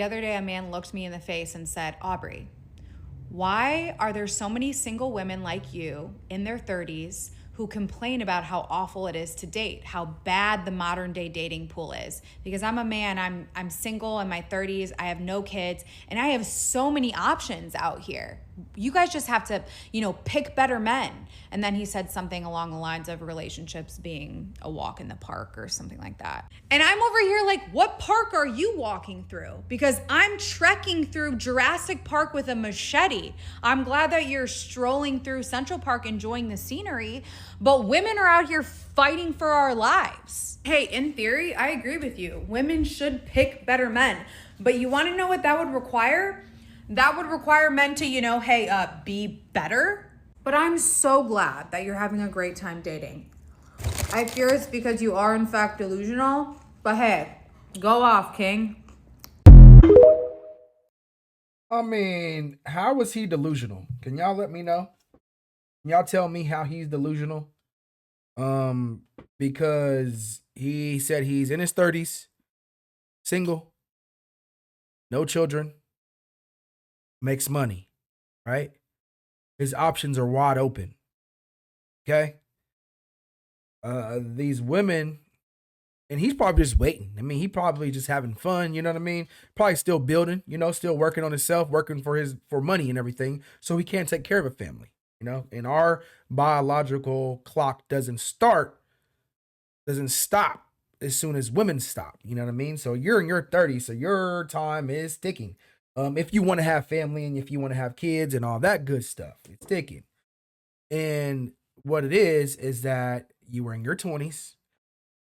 The other day, a man looked me in the face and said, Aubrey, why are there so many single women like you in their 30s who complain about how awful it is to date, how bad the modern day dating pool is? Because I'm a man, I'm single in my 30s, I have no kids, and I have so many options out here. You guys just have to, pick better men. And then he said something along the lines of relationships being a walk in the park or something like that. And I'm over here like, what park are you walking through? Because I'm trekking through Jurassic Park with a machete. I'm glad that you're strolling through Central Park enjoying the scenery, but women are out here fighting for our lives. Hey, in theory, I agree with you. Women should pick better men. But you want to know what that would require? That would require men to, be better. But I'm so glad that you're having a great time dating. I fear it's because you are in fact delusional, but hey, go off, King. I mean, how is he delusional? Can y'all let me know? Can y'all tell me how he's delusional? Because he said he's in his 30s, single, no children, makes money, right? His options are wide open. Okay? These women, and he's probably just waiting. I mean, he probably just having fun, you know what I mean? Probably still building, still working on himself, working for money and everything, so he can't take care of a family, And our biological clock doesn't stop as soon as women stop, you know what I mean? So you're in your 30s, so your time is ticking. If you want to have family and if you want to have kids and all that good stuff, it's ticking. And what it is that you were in your 20s,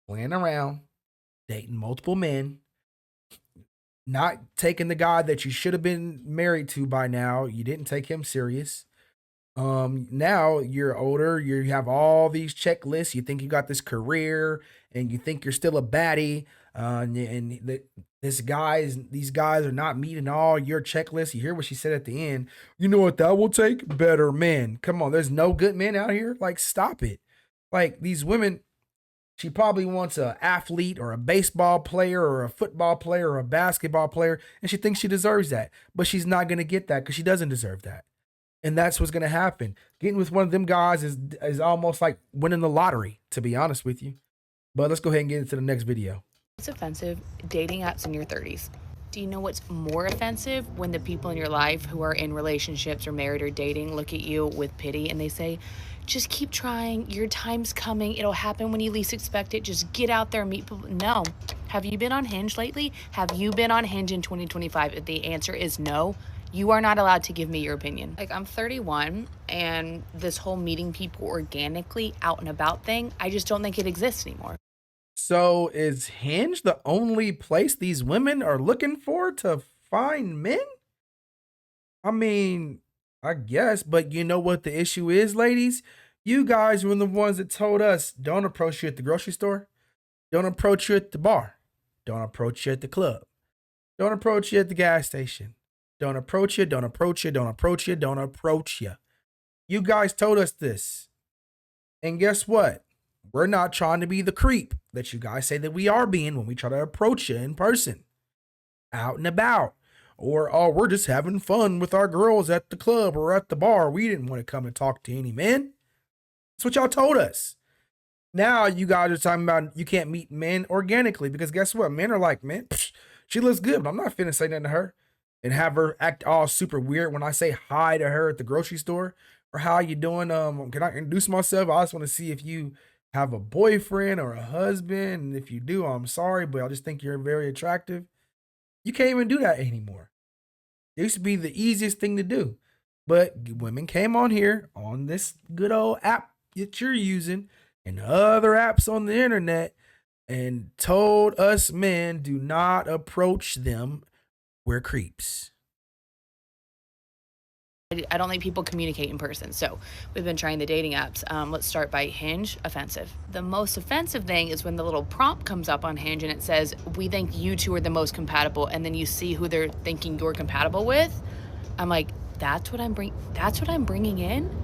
playing around, dating multiple men, not taking the guy that you should have been married to by now. You didn't take him serious. Now you're older, you have all these checklists, you think you got this career and you think you're still a baddie, these guys are not meeting all your checklists. You hear what she said at the end. You know what that will take? Better men. Come on, there's no good men out here. Like, stop it. Like, these women, she probably wants an athlete or a baseball player or a football player or a basketball player, and she thinks she deserves that. But she's not going to get that because she doesn't deserve that. And that's what's going to happen. Getting with one of them guys is almost like winning the lottery, to be honest with you. But let's go ahead and get into the next video. It's offensive, dating apps in your 30s. Do you know what's more offensive? When the people in your life who are in relationships or married or dating look at you with pity and they say, just keep trying, your time's coming, it'll happen when you least expect it, just get out there and meet people. No. Have you been on Hinge lately? Have you been on Hinge in 2025? If the answer is no, you are not allowed to give me your opinion. Like, I'm 31, and this whole meeting people organically out and about thing, I just don't think it exists anymore. So is Hinge the only place these women are looking for to find men? I mean, I guess, but you know what the issue is, ladies? You guys were the ones that told us, don't approach you at the grocery store. Don't approach you at the bar. Don't approach you at the club. Don't approach you at the gas station. Don't approach you, don't approach you, don't approach you, don't approach you. You guys told us this. And guess what? We're not trying to be the creep that you guys say that we are being when we try to approach you in person, out and about. Or, oh, we're just having fun with our girls at the club or at the bar. We didn't want to come and talk to any men. That's what y'all told us. Now you guys are talking about you can't meet men organically because guess what? Men are like, man, she looks good, but I'm not finna say nothing to her and have her act all super weird when I say hi to her at the grocery store or how you doing? Can I introduce myself? I just want to see if you have a boyfriend or a husband. And if you do, I'm sorry, but I just think you're very attractive. You can't even do that anymore. It used to be the easiest thing to do. But women came on here on this good old app that you're using and other apps on the internet and told us men do not approach them. We're creeps. I don't think people communicate in person. So we've been trying the dating apps. Let's start by Hinge. Offensive. The most offensive thing is when the little prompt comes up on Hinge and it says, we think you two are the most compatible. And then you see who they're thinking you're compatible with. I'm like, that's what I'm bringing in.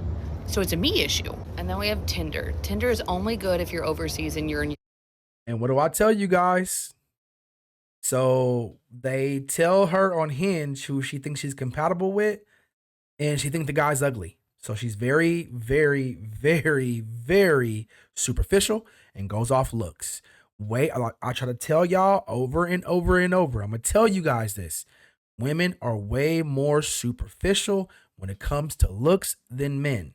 So it's a me issue. And then we have Tinder. Tinder is only good if you're overseas and you're in. And what do I tell you guys? So they tell her on Hinge who she thinks she's compatible with, and she thinks the guy's ugly. So she's very, very, very, very superficial and goes off looks. Wait, I try to tell y'all over and over and over. I'm gonna tell you guys this. Women are way more superficial when it comes to looks than men.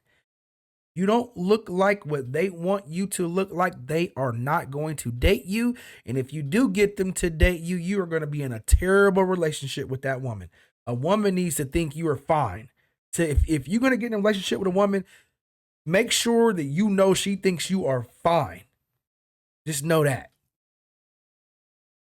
You don't look like what they want you to look like, they are not going to date you. And if you do get them to date you, you are going to be in a terrible relationship with that woman. A woman needs to think you are fine. So if you're going to get in a relationship with a woman, make sure that you know she thinks you are fine. Just know that.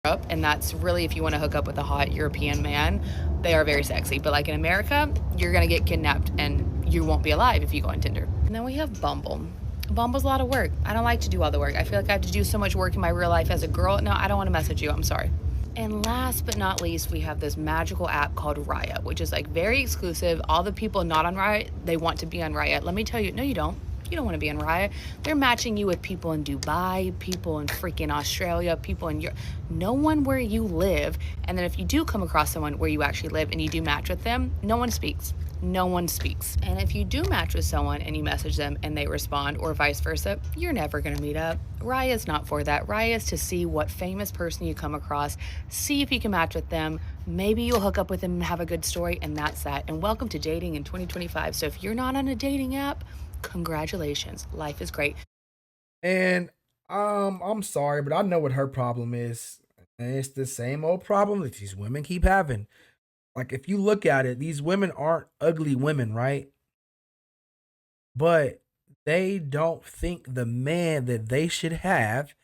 Up, and that's really if you want to hook up with a hot European man, they are very sexy. But like in America, you're gonna get kidnapped and you won't be alive if you go on Tinder. And then we have Bumble. Bumble's a lot of work. I don't like to do all the work. I feel like I have to do so much work in my real life as a girl. No, I don't want to message you. I'm sorry. And last but not least, we have this magical app called Raya, which is like very exclusive. All the people not on Raya, they want to be on Raya. Let me tell you, no, you don't. You don't want to be on Raya. They're matching you with people in Dubai, people in freaking Australia, people in Europe. No one where you live. And then if you do come across someone where you actually live and you do match with them, no one speaks. No one speaks. And if you do match with someone and you message them and they respond, or vice versa, you're never gonna meet up. Raya is not for that. Raya is to see what famous person you come across, see if you can match with them. Maybe you'll hook up with them and have a good story, and that's that. And welcome to dating in 2025. So if you're not on a dating app, congratulations. Life is great. And I'm sorry, but I know what her problem is. And it's the same old problem that these women keep having. Like if you look at it, these women aren't ugly women, right? But they don't think the man that they should have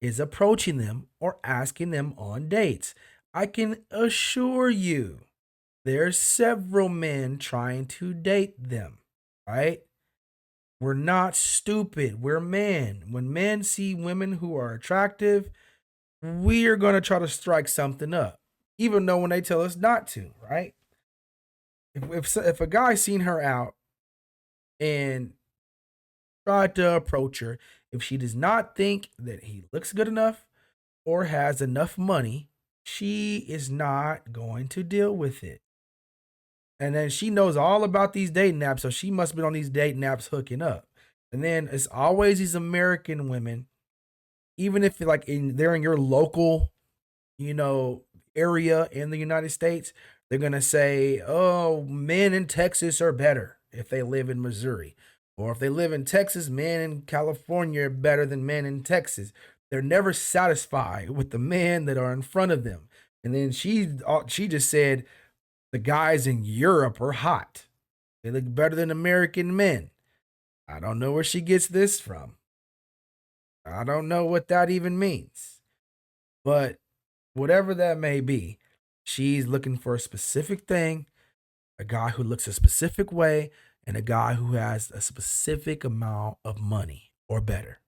is approaching them or asking them on dates. I can assure you there's several men trying to date them, right? We're not stupid. We're men. When men see women who are attractive, we're going to try to strike something up, even though when they tell us not to, right? If a guy's seen her out and tried to approach her, if she does not think that he looks good enough or has enough money, she is not going to deal with it. And then she knows all about these dating apps, so she must have been on these dating apps hooking up. And then it's always these American women, even if like they're in your local, you know, area in the United States, they're gonna say, "Oh, men in Texas are better if they live in Missouri, or if they live in Texas, men in California are better than men in Texas." They're never satisfied with the men that are in front of them. And then she just said the guys in Europe are hot. They look better than American men. I don't know where she gets this from. I don't know what that even means. But whatever that may be, she's looking for a specific thing, a guy who looks a specific way, and a guy who has a specific amount of money or better.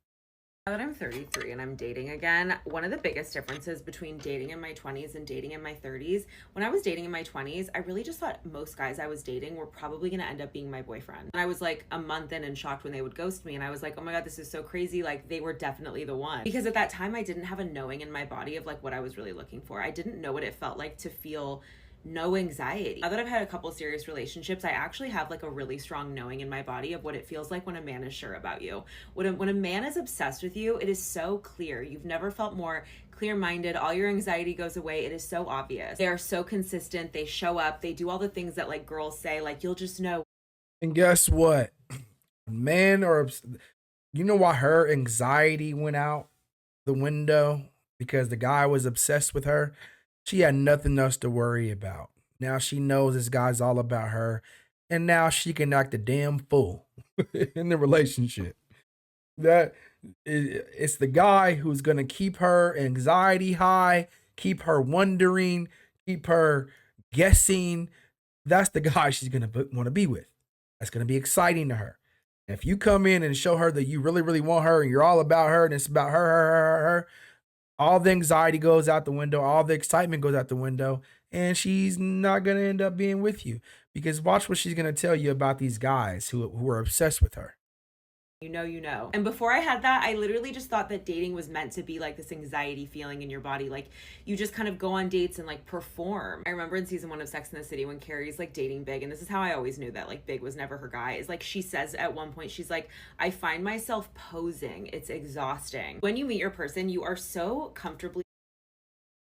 Now that I'm 33 and I'm dating again, one of the biggest differences between dating in my 20s and dating in my 30s, when I was dating in my 20s, I really just thought most guys I was dating were probably going to end up being my boyfriend. And I was like a month in and shocked when they would ghost me. And I was like, oh my God, this is so crazy. Like they were definitely the one. Because at that time, I didn't have a knowing in my body of like what I was really looking for. I didn't know what it felt like to feel no anxiety. Now that I've had a couple serious relationships, I actually have like a really strong knowing in my body of what it feels like when a man is sure about you. When a man is obsessed with you, it is so clear. You've never felt more clear-minded. All your anxiety goes away. It is so obvious. They are so consistent. They show up. They do all the things that like girls say, like you'll just know. And guess what? Men are, you know why her anxiety went out the window? Because the guy was obsessed with her. She had nothing else to worry about. Now she knows this guy's all about her, and now she can act a damn fool in the relationship. It's the guy who's gonna keep her anxiety high, keep her wondering, keep her guessing. That's the guy she's gonna want to be with. That's gonna be exciting to her. And if you come in and show her that you really, really want her and you're all about her and it's about her, all the anxiety goes out the window, all the excitement goes out the window, and she's not going to end up being with you. Because watch what she's going to tell you about these guys who are obsessed with her. You know, you know. And before I had that, I literally just thought that dating was meant to be like this anxiety feeling in your body. Like you just kind of go on dates and like perform. I remember in season 1 of Sex and the City when Carrie's like dating Big, and this is how I always knew that like Big was never her guy, is like she says at one point, she's like, I find myself posing. It's exhausting. When you meet your person, you are so comfortably.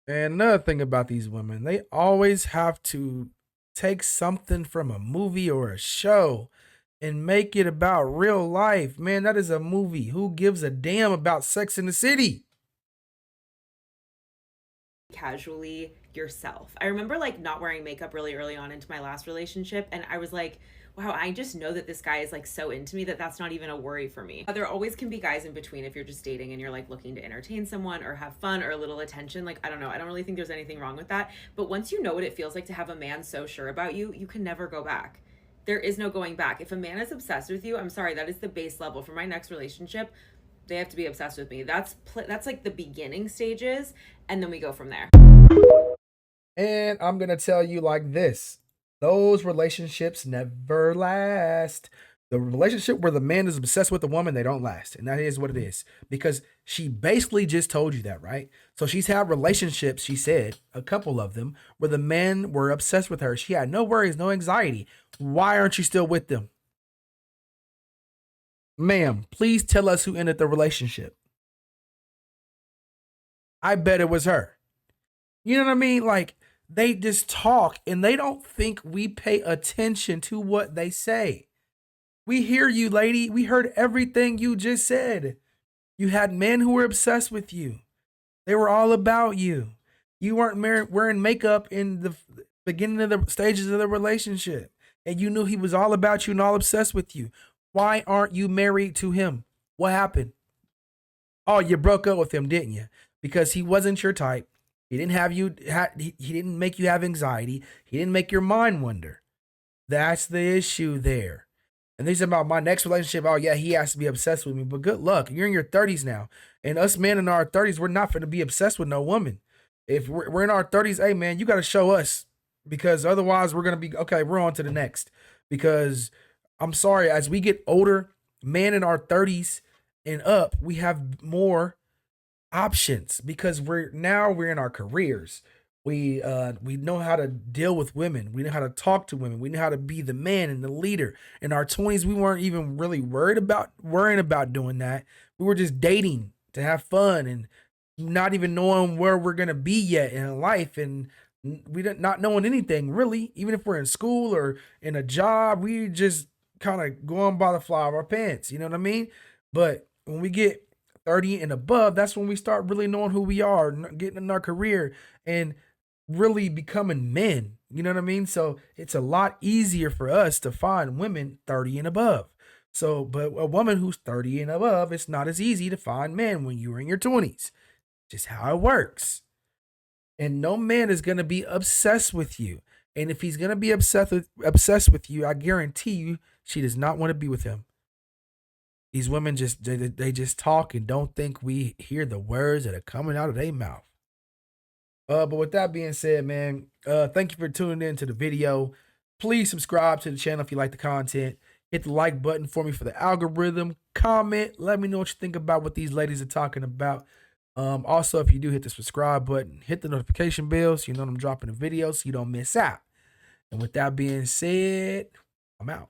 And another thing about these women, they always have to take something from a movie or a show and make it about real life. Man, that is a movie. Who gives a damn about Sex in the City? Casually yourself. I remember like not wearing makeup really early on into my last relationship, and I was like, wow, I just know that this guy is like so into me that that's not even a worry for me. There always can be guys in between if you're just dating and you're like looking to entertain someone or have fun or a little attention. Like, I don't know, I don't really think there's anything wrong with that. But once you know what it feels like to have a man so sure about you, you can never go back. There is no going back. If a man is obsessed with you, I'm sorry, that is the base level. For my next relationship, they have to be obsessed with me. That's like the beginning stages, and then we go from there. And I'm going to tell you like this. Those relationships never last. The relationship where the man is obsessed with the woman, they don't last. And that is what it is. Because she basically just told you that, right? So she's had relationships, she said, a couple of them, where the men were obsessed with her. She had no worries, no anxiety. Why aren't you still with them? Ma'am, please tell us who ended the relationship. I bet it was her. You know what I mean? Like, they just talk and they don't think we pay attention to what they say. We hear you, lady. We heard everything you just said. You had men who were obsessed with you. They were all about you. You weren't wearing makeup in the beginning of the stages of the relationship. And you knew he was all about you and all obsessed with you. Why aren't you married to him? What happened? Oh, you broke up with him, didn't you? Because he wasn't your type. He didn't have you. He didn't make you have anxiety. He didn't make your mind wonder. That's the issue there. And this is about my next relationship. Oh yeah, he has to be obsessed with me. But good luck. You're in your 30s now, and us men in our 30s, we're not going to be obsessed with no woman. If we're in our 30s, hey man, you got to show us, because otherwise we're going to be okay. We're on to the next. Because I'm sorry, as we get older, men in our 30s and up, we have more options because we're in our careers. We know how to deal with women. We know how to talk to women. We know how to be the man and the leader. In our 20s, we weren't even really worrying about doing that. We were just dating to have fun and not even knowing where we're gonna be yet in life, and we didn't not knowing anything really. Even if we're in school or in a job, we just kind of going by the fly of our pants. You know what I mean? But when we get 30 and above, that's when we start really knowing who we are, getting in our career and really becoming men. You know what I mean? So it's a lot easier for us to find women 30 and above. So, but a woman who's 30 and above, it's not as easy to find men when you're in your 20s. Just how it works. And no man is going to be obsessed with you. And if he's going to be obsessed with you, I guarantee you she does not want to be with him. These women they just talk and don't think we hear the words that are coming out of their mouth. But with that being said, man, thank you for tuning in to the video. Please subscribe to the channel if you like the content. Hit the like button for me for the algorithm. Comment. Let me know what you think about what these ladies are talking about. Also, if you do hit the subscribe button, hit the notification bell so you know when I'm dropping a video so you don't miss out. And with that being said, I'm out.